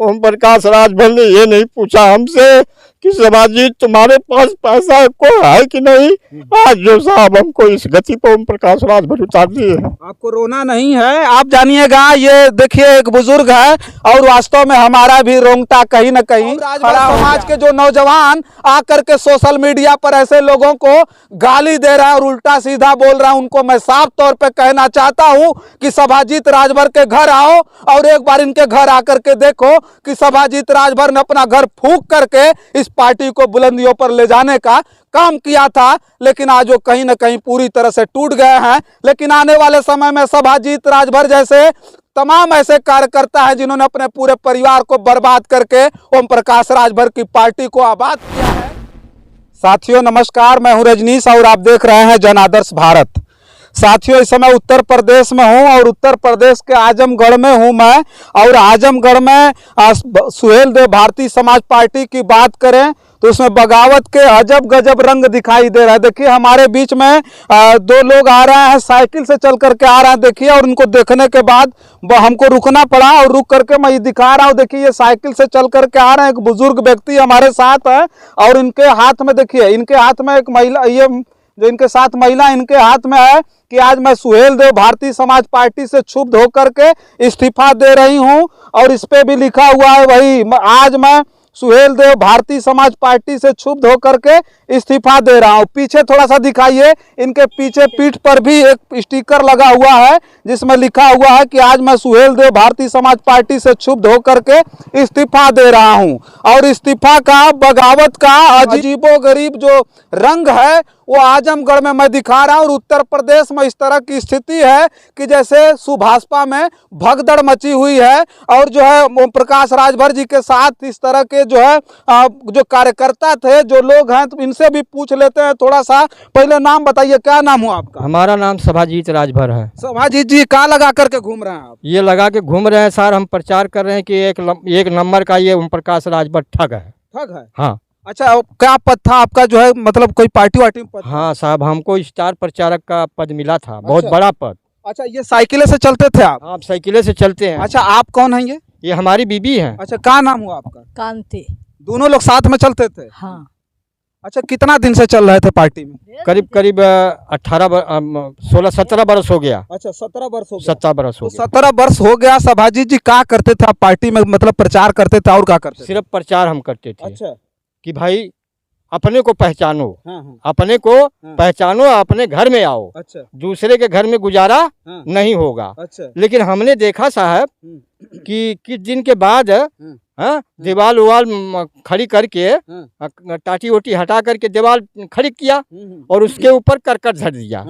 ओम प्रकाश राजभर ने ये नहीं पूछा हमसे कि शिवाजी तुम्हारे पास पैसा को है कि नहीं। आज जो साहब हमको इस गति पर ओम प्रकाश राजभर उतार दिए हैं। आपको रोना नहीं है, आप जानिएगा। ये देखिए एक बुजुर्ग है और वास्तव में हमारा भी रोंगटा कहीं न कहीं खड़ा। समाज के जो नौजवान आकर के सोशल मीडिया पर ऐसे लोगों को गाली दे रहा है और उल्टा सीधा बोल रहा है, उनको मैं साफ तौर पे कहना चाहता हूं कि सभाजीत राजभर के घर आओ और एक बार इनके घर आकर के देखो कि सभाजीत राजभर ने अपना घर फूंक करके इस पार्टी को बुलंदियों पर ले जाने का काम किया था, लेकिन आज वो कहीं ना कहीं पूरी तरह से टूट गए हैं। लेकिन आने वाले समय में सभाजीत राजभर जैसे तमाम ऐसे कार्यकर्ता हैं जिन्होंने अपने पूरे परिवार को बर्बाद करके ओम प्रकाश राजभर की पार्टी को आबाद किया है। साथियों नमस्कार, मैं हूं रजनीश और आप देख रहे हैं जन आदर्श भारत। साथियों इस समय उत्तर प्रदेश में हूं और उत्तर प्रदेश के आजमगढ़ में हूं मैं। और आजमगढ़ में सुहेलदेव भारतीय समाज पार्टी की बात करें तो उसमें बगावत के अजब गजब रंग दिखाई दे रहा है। देखिए हमारे बीच में दो लोग आ रहे हैं, साइकिल से चल करके आ रहे हैं। देखिए और उनको देखने के बाद हमको रुकना पड़ा और रुक करके मैं ये दिखा रहा हूँ। देखिए ये साइकिल से चल करके आ रहे हैं, एक बुजुर्ग व्यक्ति हमारे साथ है और इनके हाथ में देखिए, इनके हाथ में एक महिला, ये जो इनके साथ महिला इनके हाथ में है कि आज मैं सुहेलदेव भारतीय समाज पार्टी से क्षुब्ध होकर के इस्तीफा दे रही हूं। और इस पे भी लिखा हुआ है वही, आज मैं सुहेलदेव भारतीय समाज पार्टी से क्षुब्ध होकर के इस्तीफा दे रहा हूं। पीछे थोड़ा सा दिखाइए, इनके पीछे पीठ पर भी एक स्टिकर लगा हुआ है जिसमें लिखा हुआ है कि आज मैं सुहेलदेव भारतीय समाज पार्टी से क्षुब्ध होकर के इस्तीफा दे रहा हूं। और इस्तीफा का, बगावत का अजीबोगरीब जो रंग है वो आजमगढ़ में मैं दिखा रहा हूं। और उत्तर प्रदेश में इस तरह की स्थिति है कि जैसे सुभाषपा में भगदड़ मची हुई है। और जो है ओम प्रकाश राजभर जी के साथ इस तरह के जो है जो कार्यकर्ता थे, जो लोग हैं, तो इनसे भी पूछ लेते हैं थोड़ा सा। पहले नाम बताइए, क्या नाम हुआ आपका? हमारा नाम सभाजीत राजभर है। सभाजीत जी कहाँ लगा करके घूम रहे हैं आप? ये लगा के घूम रहे हैं सर, हम प्रचार कर रहे हैं कि एक नंबर का ये ओम प्रकाश राजभर ठग है। ठग है? हाँ। अच्छा, क्या पद था आपका, जो है मतलब कोई पार्टी वार्टी में पद? हाँ साहब, हमको स्टार प्रचारक का पद मिला था, बहुत बड़ा पद। अच्छा, ये साइकिलें से चलते थे आप? आप साइकिलें से चलते हैं। अच्छा, आप कौन हैं ये हमारी बीबी है। अच्छा, क्या नाम हुआ आपका? कांति। दोनों लोग साथ में चलते थे? हाँ। अच्छा, कितना दिन से चल रहे थे पार्टी में? करीब 16-17 बरस हो गया। अच्छा, 17 वर्ष हो गया। 17 बरस हो गया। 17 वर्ष हो गया। सभाजीत जी क्या करते थे आप पार्टी में, मतलब प्रचार करते थे और क्या करते थे? सिर्फ प्रचार हम करते थे। अच्छा, कि भाई अपने को पहचानो, हाँ। अपने को पहचानो, अपने घर में आओ। अच्छा, दूसरे के घर में गुजारा नहीं होगा। अच्छा। लेकिन हमने देखा साहब कि किस दिन के बाद दीवाल उवाल खड़ी करके, टाटी वोटी हटा करके दीवाल खड़ी किया और उसके ऊपर करकट धर दिया।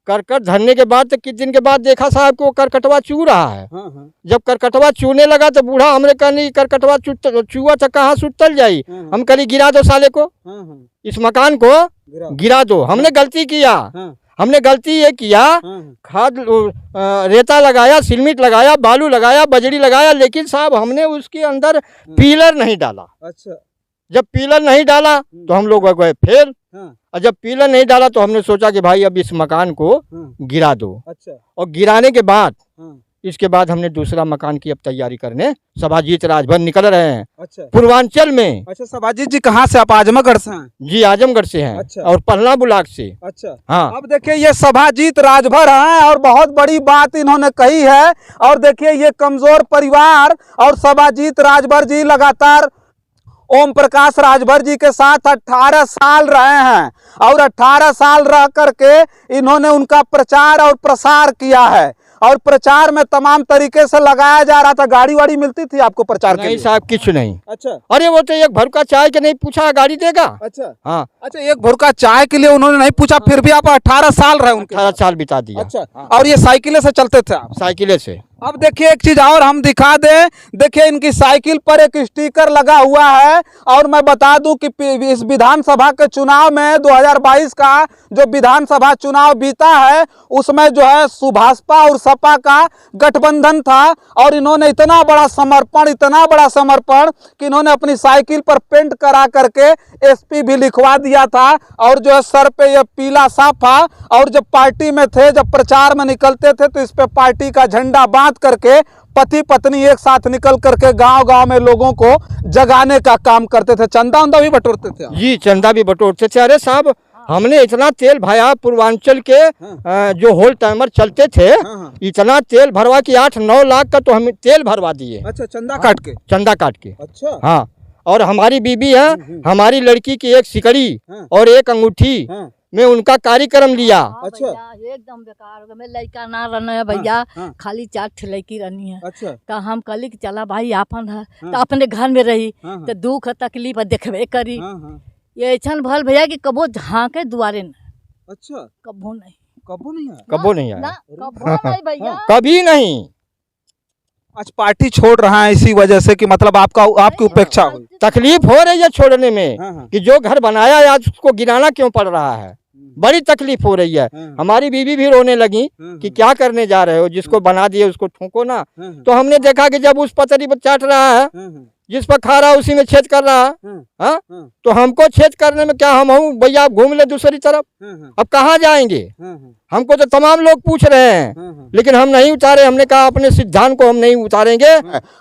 करकट धरने के बाद तो किस दिन के बाद देखा साहब कि वो करकटवा चू रहा है। जब करकटवा चूने लगा तो बूढ़ा हमने कहा नहीं, करकटवा चूआ तो कहाँ सुतल जाई। हम कहीं गिरा दो साले को, इस मकान को गिरा दो। हमने गलती किया, हमने गलती ये किया, खाद रेता लगाया, सीमेंट लगाया, बालू लगाया, बजरी लगाया, लेकिन साहब हमने उसके अंदर पिलर नहीं डाला। अच्छा, जब पिलर नहीं डाला तो हम लोग गए फेल। और जब पिलर नहीं डाला तो हमने सोचा कि भाई अब इस मकान को गिरा दो। अच्छा। और गिराने के बाद इसके बाद हमने दूसरा मकान की अब तैयारी करने सभाजीत राजभर निकल रहे हैं। अच्छा। पूर्वांचल में। अच्छा, सभाजीत जी कहाँ से आप? आजमगढ़ से हैं? जी आजमगढ़ से हैं। अच्छा। और पहला ब्लॉक से। अच्छा, हाँ। अब देखिए ये सभाजीत राजभर हैं और बहुत बड़ी बात इन्होंने कही है। और देखिए ये कमजोर परिवार और सभाजीत राजभर जी लगातार ओम प्रकाश राजभर जी के साथ 18 साल रहे हैं और 18 साल रह करके इन्होंने उनका प्रचार और प्रसार किया है। और प्रचार में तमाम तरीके से लगाया जा रहा था। गाड़ी वाड़ी मिलती थी आपको प्रचार के लिए? नहीं साहब, कुछ नहीं। अच्छा। अरे वो तो एक भर का चाय के नहीं पूछा गाड़ी देगा। अच्छा, हाँ। अच्छा, एक भर का चाय के लिए उन्होंने नहीं पूछा, फिर भी आप 18 साल रहे उनके? 18 साल बिता दिया। अच्छा, हाँ। और ये साइकिलें से चलते थे आप? साइकिलें से। अब देखिए एक चीज और हम दिखा दें, देखिए इनकी साइकिल पर एक स्टिकर लगा हुआ है। और मैं बता दूं कि इस विधानसभा के चुनाव में 2022 का जो विधानसभा चुनाव बीता है उसमें जो है सुभाषपा और सपा का गठबंधन था। और इन्होंने इतना बड़ा समर्पण कि इन्होंने अपनी साइकिल पर पेंट करा करके एसपी भी लिखवा दिया था। और जो है सर पे ये पीला साफा, और जब पार्टी में थे, जब प्रचार में निकलते थे तो इस पे पार्टी का झंडा बांध मेहनत करके पति पत्नी एक साथ निकल करके गांव-गांव में लोगों को जगाने का काम करते थे। चंदा उंदा भी बटोरते थे आप? जी चंदा भी बटोरते थे। अरे साहब हमने इतना तेल भराया, पूर्वांचल के जो होल टाइमर चलते थे इतना तेल भरवा कि 8-9 लाख का तो हम तेल भरवा दिए। अच्छा, चंदा काट के? चंदा काट के। अच्छा। हाँ, और हमारी बीबी है, हमारी लड़की की एक सिकड़ी और एक अंगूठी में उनका कार्यक्रम लिया। अच्छा। एकदम बेकार हो गया। मैं लड़का ना रहना है भैया, खाली 4 ठे लड़की रहनी है। अच्छा। तो हम कहली कि चला भाई आपन है तो अपने घर में रही तो दुख तकलीफ देखबे करी। ये ऐसा भल भैया कि कबो झांके दुआरे न। अच्छा। कबो नहीं, कबो नहीं आया? कबो नहीं आया, कबो नहीं भैया, कभी नहीं। आज पार्टी छोड़ रहा है इसी वजह से कि मतलब आपकी उपेक्षा हुई? तकलीफ हो रही है छोड़ने में कि जो घर बनाया है आज उसको गिराना क्यों पड़ रहा है, बड़ी तकलीफ हो रही है। हमारी बीवी भी रोने लगी कि क्या करने जा रहे हो, जिसको बना दिए उसको ठोको ना। तो हमने देखा कि जब उस पतरी पर चाट रहा है, जिस पर खा रहा है उसी में छेद कर रहा है, हाँ? तो हमको छेद करने में क्या, हम हूँ भैया आप घूम ले दूसरी तरफ, अब कहाँ जाएंगे? हमको तो तमाम लोग पूछ रहे हैं लेकिन हम नहीं उतारे। हमने कहा अपने सिद्धांत को हम नहीं उतारेंगे।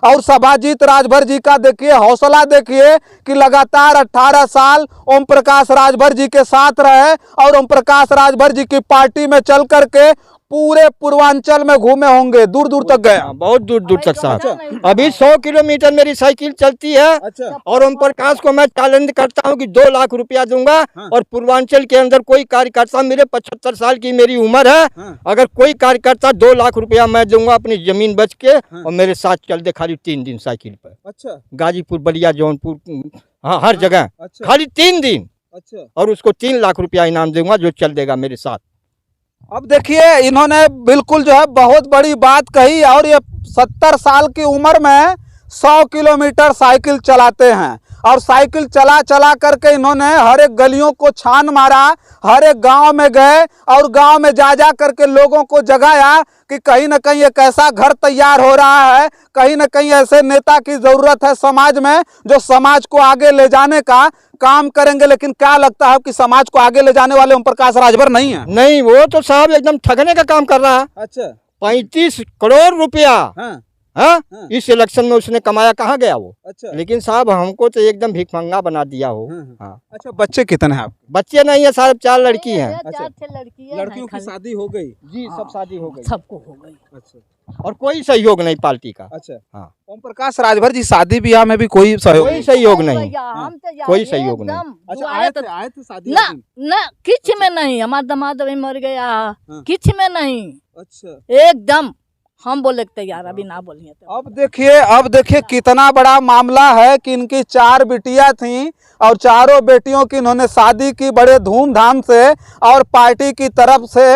और सभाजीत राजभर जी का देखिए हौसला, देखिए कि लगातार 18 साल ओम प्रकाश राजभर जी के साथ रहे और ओम प्रकाश राजभर जी की पार्टी में चल करके पूरे पूर्वांचल में घूमे होंगे, दूर दूर तक गए। बहुत दूर दूर तक साहब। अभी 100 किलोमीटर मेरी साइकिल चलती है। अच्छा। और ओम प्रकाश को मैं चैलेंज करता हूं कि 2 लाख रुपया दूंगा और पूर्वांचल के अंदर कोई कार्यकर्ता, मेरे 75 साल की मेरी उम्र है, अगर कोई कार्यकर्ता 2 लाख रुपया मैं दूंगा अपनी जमीन बेच के और मेरे साथ चल दे खाली 3 दिन साइकिल पर। अच्छा। गाजीपुर, बलिया, जौनपुर, हाँ हर जगह। अच्छा। खाली 3 दिन। अच्छा। और उसको 3 लाख रुपया इनाम दूंगा जो चल देगा मेरे साथ। अब देखिए इन्होंने बिल्कुल जो है बहुत बड़ी बात कही और ये 70 साल की उम्र में 100 किलोमीटर साइकिल चलाते हैं और साइकिल चला चला करके इन्होंने हर एक गलियों को छान मारा, हर एक गांव में गए और गांव में जा जा करके लोगों को जगाया कि कहीं ना कहीं एक ऐसा घर तैयार हो रहा है, कहीं ना कहीं ऐसे नेता की जरूरत है समाज में जो समाज को आगे ले जाने का काम करेंगे। लेकिन क्या लगता है कि समाज को आगे ले जाने वाले ओम प्रकाश राजभर नहीं है? नहीं, वो तो साहब एकदम ठगने का काम कर रहा है। अच्छा। 35 करोड़ रुपया हाँ। हाँ? इस इलेक्शन में उसने कमाया, कहाँ गया वो? अच्छा। लेकिन साहब हमको तो एकदम भिखमंगा बना दिया हो। हाँ। अच्छा, बच्चे कितने हैं आपके? बच्चे नहीं है साहब, 4 लड़की हैं। 4 ठे लड़की है। लड़कियों की शादी हो गई? जी सब शादी हो गई, सबको हो गई। अच्छा। और कोई सहयोग नहीं पार्टी का। अच्छा। हाँ। ओम प्रकाश राजभर जी शादी ब्याह में भी कोई सहयोग? कोई सहयोग नहीं, हम तो कोई सहयोग नहीं। अच्छा, आए थे शादी ना ना किच में नहीं, हमारा दामाद अभी मर गया, किच में नहीं। अच्छा। एकदम हम बोले तैयार, अभी ना बोलिए तो। अब देखिए कितना बड़ा मामला है कि इनकी 4 बिटियां थीं और चारों बेटियों की इन्होंने शादी की बड़े धूमधाम से और पार्टी की तरफ से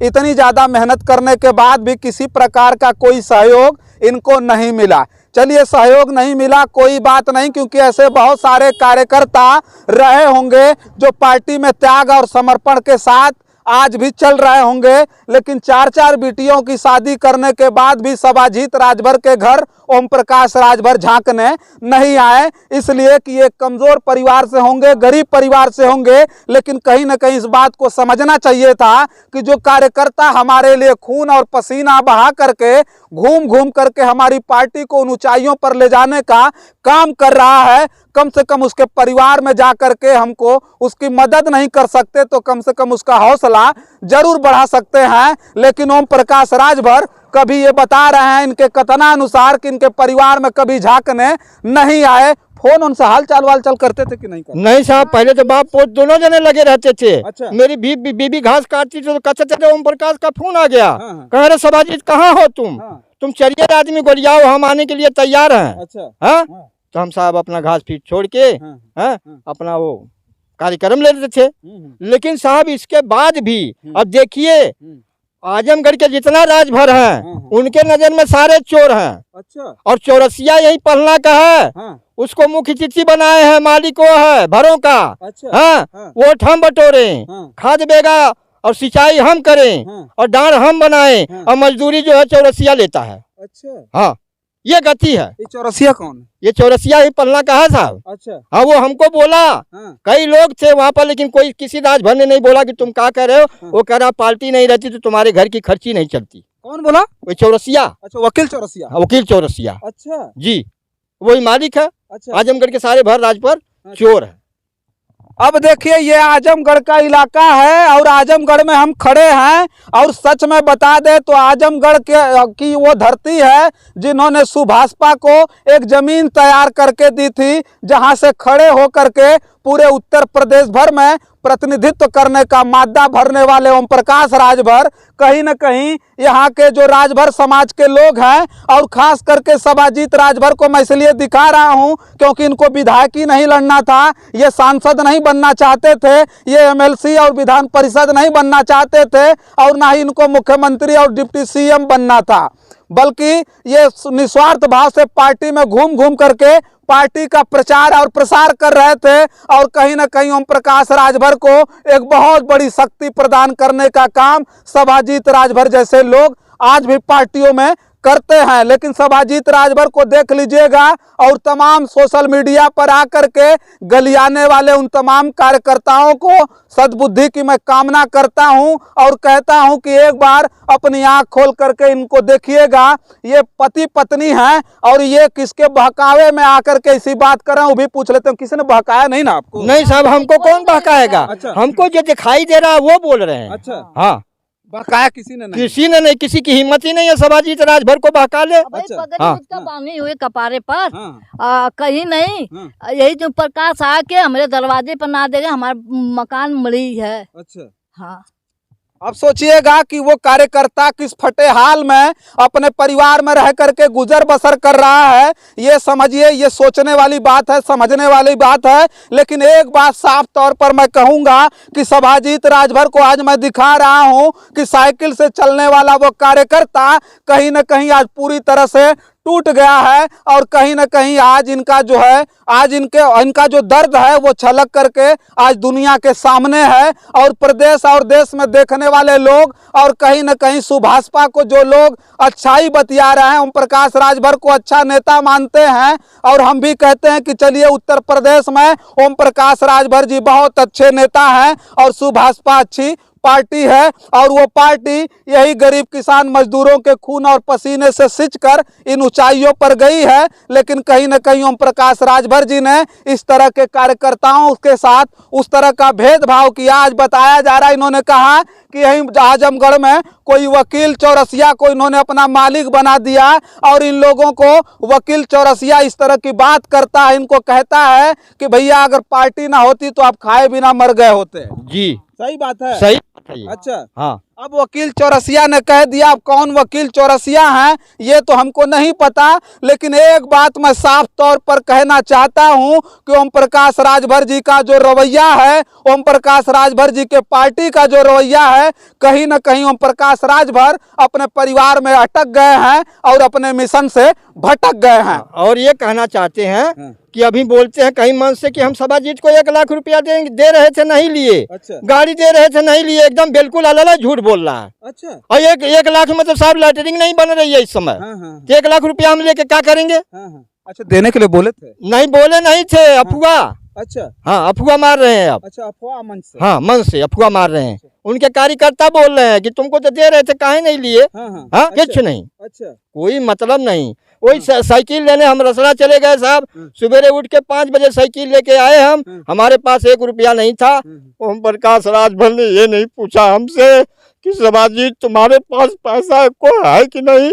इतनी ज़्यादा मेहनत करने के बाद भी किसी प्रकार का कोई सहयोग इनको नहीं मिला। चलिए, सहयोग नहीं मिला कोई बात नहीं, क्योंकि ऐसे बहुत सारे कार्यकर्ता रहे होंगे जो पार्टी में त्याग और समर्पण के साथ आज भी चल रहे होंगे। लेकिन 4 बेटियों की शादी करने के बाद भी सभाजीत राजभर के घर ओम प्रकाश राजभर झांकने नहीं आए, इसलिए कि ये कमजोर परिवार से होंगे, गरीब परिवार से होंगे। लेकिन कहीं ना कहीं इस बात को समझना चाहिए था कि जो कार्यकर्ता हमारे लिए खून और पसीना बहा करके घूम घूम करके हमारी पार्टी को उन ऊंचाइयों पर ले जाने का काम कर रहा है, कम से कम उसके परिवार में जा करके हमको उसकी मदद नहीं कर सकते तो कम से कम उसका हौसला जरूर बढ़ा सकते हैं। लेकिन ओम प्रकाश राजभर कभी ये बता रहे हैं इनके कथनानुसार कि इनके परिवार में कभी झांकने नहीं आए। फोन उनसे हाल चाल करते थे कि नहीं करते? नहीं साहब, पहले तो बाप पोत दोनों जने लगे रहते थे। अच्छा। मेरी बीबी घास काटती थी तो कहते थे ओम प्रकाश का फोन आ गया। हाँ। कह रहे सभाजीत कहाँ हो तुम? हाँ। तुम चलिए आदमी को लियाओ, हम आने के लिए तैयार हैं। अच्छा। हाँ? तो हम साहब अपना घास फीट छोड़ के अपना वो कार्यक्रम ले लेते थे। लेकिन साहब इसके बाद भी अब देखिए आजमगढ़ के जितना राजभर हैं उनके नजर में सारे चोर हैं। अच्छा। और चौरसिया यही पलना का है। उसको मुख्य अतिथि बनाए हैं, मालिको है भरों का। अच्छा। हाँ। वोट हम बटोरे, खाद बेगा और सिंचाई हम करें और डांड हम बनाए और मजदूरी जो है चौरसिया लेता है। अच्छा। हाँ, ये गति है। ये चौरसिया कौन है? ये चौरसिया ही पलना का है साहब। अच्छा। हाँ, वो हमको बोला, कई लोग थे वहाँ पर, लेकिन कोई किसी राजभर ने नहीं बोला कि तुम क्या कर रहे हो। वो कह रहा पार्टी नहीं रहती तो तुम्हारे घर की खर्ची नहीं चलती। कौन बोला? वही चौरसिया। अच्छा, वकील चौरसिया। वकील चौरसिया अच्छा जी, वही मालिक है। अच्छा। आजमगढ़ के सारे भर राज पर चोर है। अब देखिए ये आजमगढ़ का इलाका है और आजमगढ़ में हम खड़े हैं और सच में बता दे तो आजमगढ़ की वो धरती है जिन्होंने सुभाषपा को एक जमीन तैयार करके दी थी जहां से खड़े होकर के पूरे उत्तर प्रदेश भर में प्रतिनिधित्व करने का मादा भरने वाले ओम प्रकाश राजभर कहीं न कहीं यहाँ के जो राजभर समाज के लोग हैं और खास करके सभाजीत राजभर को मैं इसलिए दिखा रहा हूँ क्योंकि इनको विधायकी नहीं लड़ना था, ये सांसद नहीं बनना चाहते थे, ये एमएलसी और विधान परिषद नहीं बनना चाहते थे और ना ही इनको मुख्यमंत्री और डिप्टी सीएम बनना था, बल्कि ये निस्वार्थ भाव से पार्टी में घूम घूम करके पार्टी का प्रचार और प्रसार कर रहे थे और कहीं ना कहीं ओम प्रकाश राजभर को एक बहुत बड़ी शक्ति प्रदान करने का काम सभाजीत राजभर जैसे लोग आज भी पार्टियों में करते हैं। लेकिन सभाजीत राजभर को देख लीजिएगा और तमाम सोशल मीडिया पर आकर के गलियाने वाले उन तमाम कार्यकर्ताओं को सद्बुद्धि की मैं कामना करता हूं और कहता हूं कि एक बार अपनी आंख खोल करके इनको देखिएगा। ये पति पत्नी हैं और ये किसके बहकावे में आकर के इसी बात कर रहे हैं, वो भी पूछ लेते हैं किसी ने बहकाया नहीं ना आपको? नहीं साहब, हमको कौन बहकाएगा? अच्छा। हमको जो दिखाई दे रहा है वो बोल रहे हैं। अच्छा, हाँ, बहकाया किसी ने नहीं? किसी ने नहीं, किसी की हिम्मत ही नहीं है सभाजीत राजभर को बहका ले। भाई अच्छा। पगड़ी हाँ। उसका बांधी हुए कपारे पर हाँ। कहीं नहीं। हाँ। यही जो प्रकाश आके हमारे दरवाजे पर ना देगा, हमारा मकान मड़ी है। अच्छा। हाँ, अब सोचिएगा कि वो कार्यकर्ता किस फटे हाल में अपने परिवार में रह करके गुजर बसर कर रहा है। ये समझिए, ये सोचने वाली बात है, समझने वाली बात है। लेकिन एक बात साफ तौर पर मैं कहूंगा कि सभाजीत राजभर को आज मैं दिखा रहा हूं कि साइकिल से चलने वाला वो कार्यकर्ता कहीं ना कहीं आज पूरी तरह से टूट गया है और कहीं ना कहीं आज इनका जो है, आज इनका जो दर्द है वो छलक करके आज दुनिया के सामने है और प्रदेश और देश में देखने वाले लोग और कहीं ना कहीं सुभाषपा को जो लोग अच्छाई बतिया रहे हैं, ओम प्रकाश राजभर को अच्छा नेता मानते हैं और हम भी कहते हैं कि चलिए उत्तर प्रदेश में ओम प्रकाश राजभर जी बहुत अच्छे नेता हैं और सुभाषपा अच्छी पार्टी है और वो पार्टी यही गरीब किसान मजदूरों के खून और पसीने से सिंचकर इन ऊंचाइयों पर गई है। लेकिन कहीं न कहीं ओम प्रकाश राजभर जी ने इस तरह के कार्यकर्ताओं के साथ उस तरह का भेदभाव किया। आज बताया जा रहा है, इन्होंने कहा कि यही आजमगढ़ में कोई वकील चौरसिया को इन्होंने अपना मालिक बना दिया और इन लोगों को वकील चौरसिया इस तरह की बात करता है, इनको कहता है कि भैया अगर पार्टी ना होती तो आप खाए बिना मर गए होते। जी, सही बात है। सही बात है ये। अच्छा, हाँ। अब वकील चौरसिया ने कह दिया, अब कौन वकील चौरसिया हैं ये तो हमको नहीं पता, लेकिन एक बात मैं साफ तौर पर कहना चाहता हूं कि ओम प्रकाश राजभर जी का जो रवैया है, ओम प्रकाश राजभर जी के पार्टी का जो रवैया है, कहीं ना कहीं ओम प्रकाश राजभर अपने परिवार में अटक गए हैं और अपने मिशन से भटक गए हैं। और ये कहना चाहते हैं कि अभी बोलते हैं कहीं मन से कि हम सभाजीत को 1 लाख रुपया दे रहे थे, नहीं लिए। अच्छा। गाड़ी दे रहे थे, नहीं लिए। एकदम बिल्कुल अलग झूठ बोल रहा है। अच्छा। और 1 लाख में तो साहब लैटरिंग नहीं बन रही है इस समय। तो 1 लाख रुपया हम लेके क्या करेंगे? अच्छा, देने के लिए बोले थे? नहीं, बोले नहीं थे, अफवाह। अच्छा। हाँ, अफवाह मार रहे हैं अब। अच्छा, अफवाह मन से? हाँ, मन से अफवाह मार रहे हैं। उनके कार्यकर्ता बोल रहे हैं कि तुमको तो दे रहे थे, काहे नहीं लिए? हाँ, कुछ नहीं। अच्छा, कोई मतलब नहीं। वही साइकिल लेने हम रसड़ा चले गए साहब, सवेरे उठ के 5 बजे साइकिल लेके आए हम, हमारे पास 1 रुपया नहीं था। ओम प्रकाश राजभर ने ये नहीं पूछा हमसे कि सभाजीत तुम्हारे पास पैसा को है कि नहीं।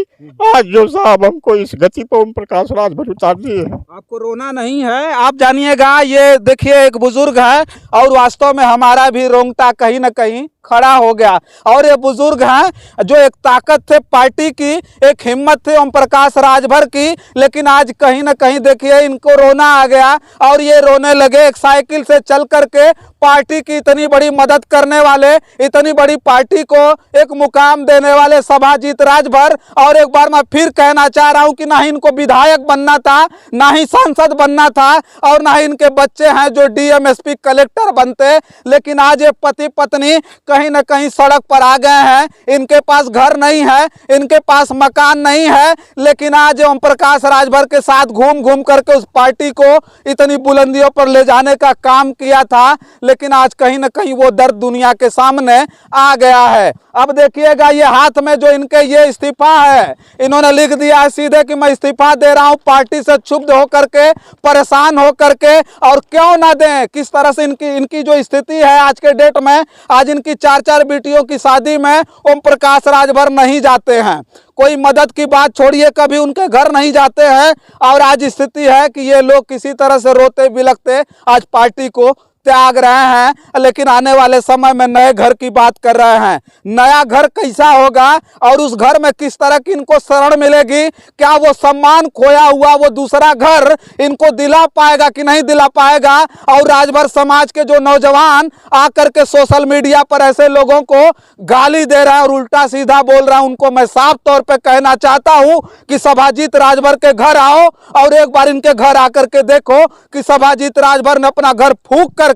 आज जो साहब हमको इस गति पर ओम प्रकाश राजभर उतार दिए। आपको रोना नहीं है, आप जानिएगा। ये देखिए एक बुजुर्ग है और वास्तव में हमारा भी रोंगटा कहीं न कहीं खड़ा हो गया। और ये बुजुर्ग हैं जो एक ताकत थे पार्टी की, एक हिम्मत थी ओम प्रकाश राजभर की, लेकिन आज कहीं न कहीं देखिए इनको रोना आ गया और ये रोने लगे। एक साइकिल से चल करके पार्टी की इतनी बड़ी मदद करने वाले, इतनी बड़ी पार्टी को एक मुकाम देने वाले सभाजीत राजभर, और एक बार मैं फिर कहना चाह रहा हूं कि ना ही इनको विधायक बनना था, ना ही सांसद बनना था और ना ही इनके बच्चे हैं जो डीएम एसपी कलेक्टर बनते। लेकिन आज ये पति पत्नी कहीं ना कहीं सड़क पर आ गए हैं। इनके पास घर नहीं है, इनके पास मकान नहीं है, लेकिन आज ओम प्रकाश राजभर के साथ घूम घूम करके उस पार्टी को इतनी बुलंदियों पर ले जाने का काम किया था। लेकिन आज कहीं ना कहीं वो दर्द दुनिया के सामने आ गया है। है। अब देखिएगा ये हाथ में जो इनके ये इस्तीफा है, इन्होंने लिख दिया है सीधे कि मैं इस्तीफा दे रहा हूं पार्टी से क्षुब्ध होकर के, परेशान होकर के। और क्यों ना दें, किस तरह से इनकी जो स्थिति है आज के डेट में, आज इनकी 4-4 बेटियों की शादी में ओम प्रकाश राजभर नहीं जाते हैं, कोई मदद की बात छोड़िए, कभी उनके घर नहीं जाते हैं। और आज स्थिति है कि ये लोग किसी तरह से रोते बिलखते आज पार्टी को त्याग रहे हैं, लेकिन आने वाले समय में नए घर की बात कर रहे हैं। नया घर कैसा होगा और उस घर में किस तरह की इनको शरण मिलेगी, क्या वो सम्मान खोया हुआ वो दूसरा घर इनको दिला पाएगा कि नहीं दिला पाएगा। और राजभर समाज के जो नौजवान आकर के सोशल मीडिया पर ऐसे लोगों को गाली दे रहे हैं और उल्टा सीधा बोल रहे हैं, उनको मैं साफ तौर पर कहना चाहता हूं कि सभाजीत राजभर के घर आओ और एक बार इनके घर आकर के देखो कि सभाजीत राजभर ने अपना घर फूंक करके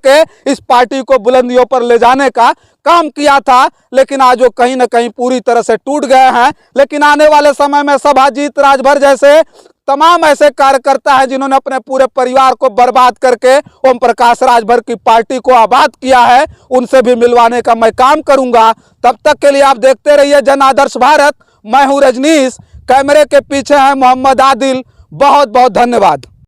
इस पार्टी को बुलंदियों पर ले जाने का काम किया था, लेकिन आज वो कहीं ना कहीं पूरी तरह से टूट गए हैं। लेकिन आने वाले समय में सभाजीत राजभर जैसे तमाम ऐसे कार्यकर्ता हैं जिन्होंने अपने पूरे परिवार को बर्बाद करके ओम प्रकाश राजभर की पार्टी को आबाद किया है, उनसे भी मिलवाने का मैं काम करूंगा। तब तक के लिए आप देखते रहिए जन आदर्श भारत। मैं हूं रजनीश, कैमरे के पीछे है मोहम्मद आदिल। बहुत बहुत धन्यवाद।